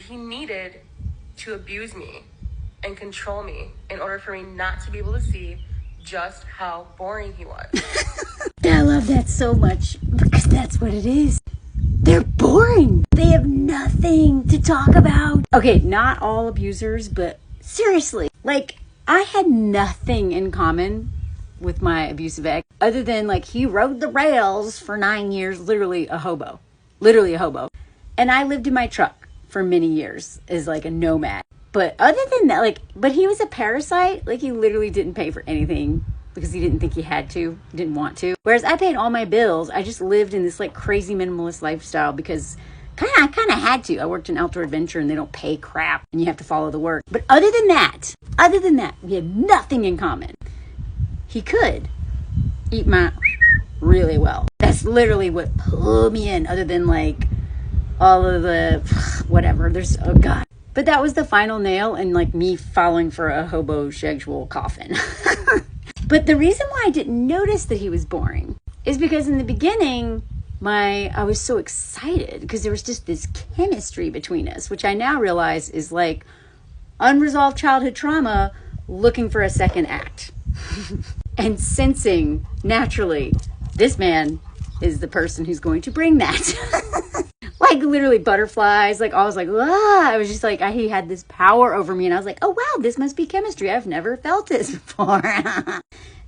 He needed to abuse me and control me in order for me not to be able to see just how boring he was. I love that so much because that's what it is. They're boring. They have nothing to talk about. Okay, not all abusers, but seriously, like I had nothing in common with my abusive ex other than like he rode the rails for 9 years, literally a hobo. And I lived in my truck for many years as like a nomad. But other than that, like, but he was a parasite. Like he literally didn't pay for anything because he didn't think he had to, didn't want to. Whereas I paid all my bills. I just lived in this like crazy minimalist lifestyle because I kind of had to. I worked in outdoor adventure and they don't pay crap and you have to follow the work. But other than that, we had nothing in common. He could eat my really well. That's literally what pulled me in, other than like all of the whatever. There's, oh God. But that was the final nail in like me falling for a homosexual coffin. But the reason why I didn't notice that he was boring is because in the beginning, I was so excited because there was just this chemistry between us, which I now realize is like unresolved childhood trauma looking for a second act. And sensing naturally, this man is the person who's going to bring that. Like literally butterflies, like I was like, ah, I was just like, he had this power over me and I was like, oh wow, this must be chemistry. I've never felt this before.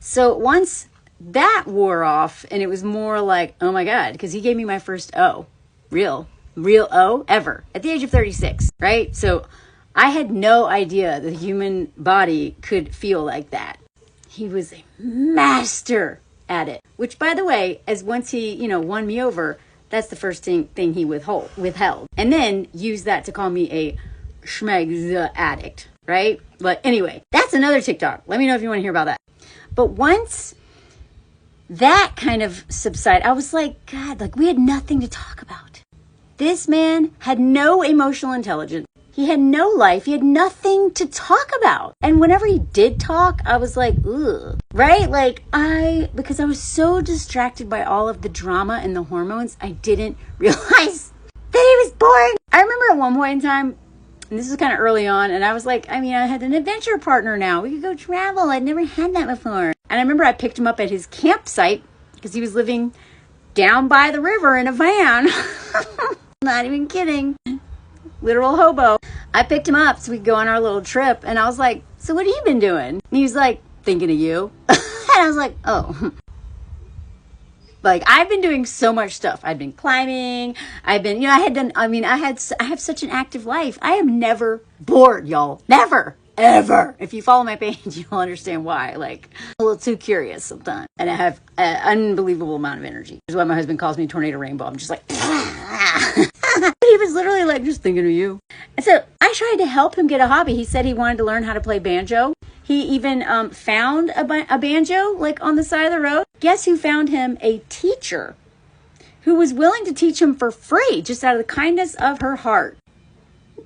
So once that wore off and it was more like, oh my God, because he gave me my first O, real O ever at the age of 36, right? So I had no idea the human body could feel like that. He was a master at it, which by the way, as once he, won me over, that's the first thing he withheld. And then used that to call me a schmegs addict, right? But anyway, that's another TikTok. Let me know if you want to hear about that. But once that kind of subsided, I was like, God, like we had nothing to talk about. This man had no emotional intelligence. He had no life. He had nothing to talk about. And whenever he did talk, I was like, ugh, right? Like because I was so distracted by all of the drama and the hormones, I didn't realize that he was boring. I remember at one point in time, and this is kind of early on, and I was like, I had an adventure partner now. We could go travel. I'd never had that before. And I remember I picked him up at his campsite because he was living down by the river in a van. Not even kidding. Literal hobo. I picked him up so we could go on our little trip. And I was like, so what have you been doing? And he was like, thinking of you. And I was like, oh. Like, I've been doing so much stuff. I've been climbing. I've been, I have such an active life. I am never bored, y'all. Never. Ever. If you follow my page, you'll understand why. Like, I'm a little too curious sometimes. And I have an unbelievable amount of energy. Which is why my husband calls me Tornado Rainbow. I'm just like, he was literally like, just thinking of you. And so I tried to help him get a hobby. He said he wanted to learn how to play banjo. He even found a banjo like on the side of the road. Guess who found him? A teacher who was willing to teach him for free, just out of the kindness of her heart.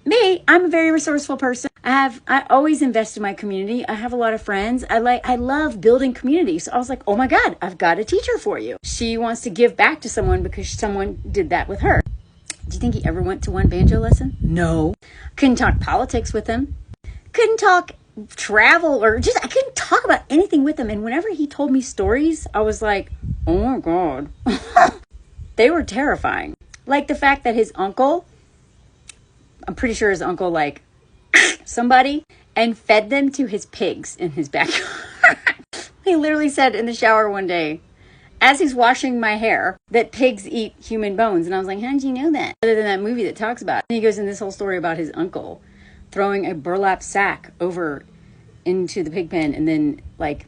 Me, I'm a very resourceful person. I always invest in my community. I have a lot of friends. I love building community. So I was like, oh my God, I've got a teacher for you. She wants to give back to someone because someone did that with her. Do you think he ever went to one banjo lesson? No. Couldn't talk politics with him. Couldn't talk travel or I couldn't talk about anything with him. And whenever he told me stories, I was like, oh my God. They were terrifying. Like the fact that his uncle, I'm pretty sure his uncle like somebody and fed them to his pigs in his backyard. He literally said in the shower one day, as he's washing my hair, that pigs eat human bones. And I was like, how did you know that? Other than that movie that talks about it. And he goes in this whole story about his uncle throwing a burlap sack over into the pig pen. And then like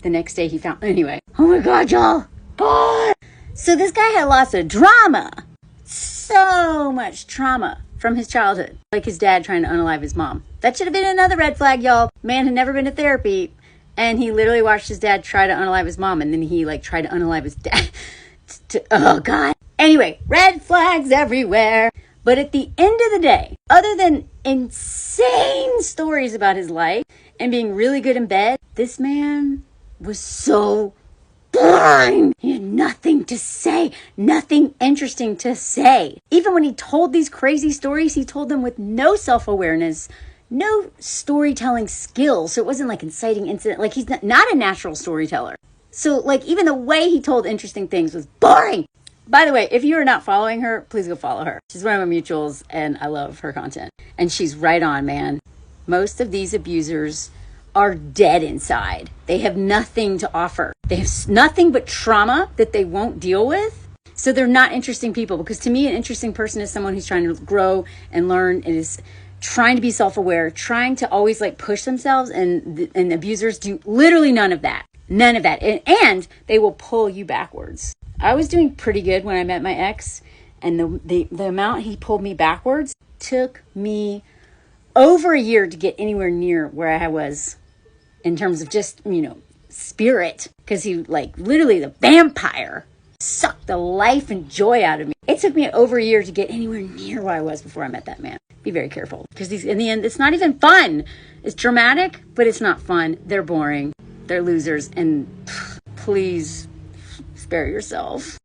the next day he found, anyway. Oh my God, y'all. God. So this guy had lots of drama. So much trauma from his childhood. Like his dad trying to unalive his mom. That should have been another red flag, y'all. Man had never been to therapy. And he literally watched his dad try to unalive his mom. And then he like tried to unalive his dad. Oh God. Anyway, red flags everywhere. But at the end of the day, other than insane stories about his life and being really good in bed, this man was so boring. He had nothing to say, nothing interesting to say. Even when he told these crazy stories, he told them with no self-awareness, no storytelling skills. So it wasn't like inciting incident. Like, he's not a natural storyteller. So like, even the way he told interesting things was boring. By the way, if you are not following her, please go follow her. She's one of my mutuals and I love her content. And she's right on, man. Most of these abusers are dead inside. They have nothing to offer. They have nothing but trauma that they won't deal with. So they're not interesting people, because to me, an interesting person is someone who's trying to grow and learn and is trying to be self-aware, trying to always like push themselves, and abusers do literally none of that. None of that. And they will pull you backwards. I was doing pretty good when I met my ex, and the amount he pulled me backwards took me over a year to get anywhere near where I was in terms of just, spirit. Because he, like, literally the vampire sucked the life and joy out of me. It took me over a year to get anywhere near where I was before I met that man. Be very careful, because in the end, it's not even fun. It's dramatic, but it's not fun. They're boring. They're losers. And please spare yourself.